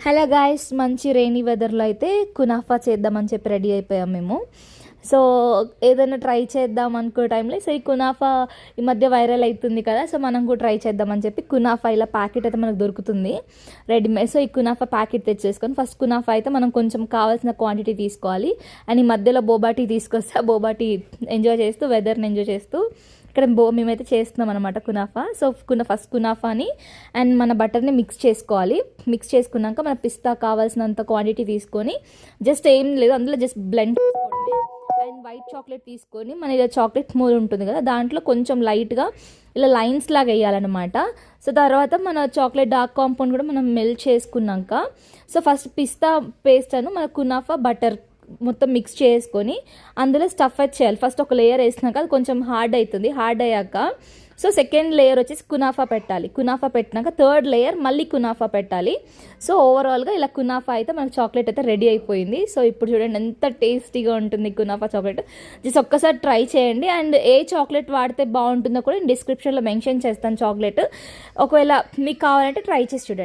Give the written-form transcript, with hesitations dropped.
Hello guys, మంచి rainy వెదర్లో అయితే kunafa చేద్దామని చెప్పి రెడీ అయిపోయాం మేము. సో ఏదైనా ట్రై చేద్దాం అనుకో టైంలో సో ఈ కునాఫా ఈ మధ్య వైరల్ అవుతుంది కదా, సో మనం కూడా ట్రై చేద్దామని చెప్పి కునాఫా ఇలా ప్యాకెట్ అయితే మనకు దొరుకుతుంది రెడీమేడ్. సో ఈ కునాఫా ప్యాకెట్ తెచ్చేసుకొని ఫస్ట్ కునాఫా అయితే మనం కొంచెం కావాల్సిన క్వాంటిటీ తీసుకోవాలి. అండ్ ఈ మధ్యలో బోబా టీ తీసుకొస్తే ఆ బోబా టీ ఎంజాయ్ చేస్తూ వెదర్ని ఎంజాయ్ చేస్తూ ఇక్కడ మేమైతే చేస్తున్నాం అనమాట కునాఫా. సో ఫస్ట్ కునాఫాని అండ్ మన బటర్ని మిక్స్ చేసుకోవాలి. మిక్స్ చేసుకున్నాక మన పిస్తా కావాల్సినంత క్వాంటిటీ తీసుకొని జస్ట్ ఏం లేదు అందులో జస్ట్ బ్లెండ్ చేసుకోవడమే. అండ్ వైట్ చాక్లెట్ తీసుకొని మన ఇలా చాక్లెట్ మోల్ ఉంటుంది కదా, దాంట్లో కొంచెం లైట్గా ఇలా లైన్స్ లాగా వేయాలన్నమాట. సో తర్వాత మన చాక్లెట్ డార్క్ కాంపౌండ్ కూడా మనం మెల్ట్ చేసుకున్నాక సో ఫస్ట్ పిస్తా పేస్ట్ అను మన కునాఫా బటర్ మొత్తం మిక్స్ చేసుకొని అందులో స్టఫ్ అయితే చేయాలి. ఫస్ట్ ఒక లేయర్ వేసినాక అది కొంచెం హార్డ్ అవుతుంది. హార్డ్ అయ్యాక సో సెకండ్ లేయర్ వచ్చేసి కునాఫా పెట్టాలి. కునాఫా పెట్టినాక థర్డ్ లేయర్ మళ్ళీ కునాఫా పెట్టాలి. సో ఓవరాల్గా ఇలా కునాఫా అయితే మనకు చాక్లెట్ అయితే రెడీ అయిపోయింది. సో ఇప్పుడు చూడండి ఎంత టేస్టీగా ఉంటుంది కునాఫా చాక్లెట్. జస్ట్ ఒక్కసారి ట్రై చేయండి. అండ్ ఏ చాక్లెట్ వాడితే బాగుంటుందో కూడా నేను డిస్క్రిప్షన్లో మెన్షన్ చేస్తాను చాక్లెట్. ఒకవేళ మీకు కావాలంటే ట్రై చేసి చూడండి.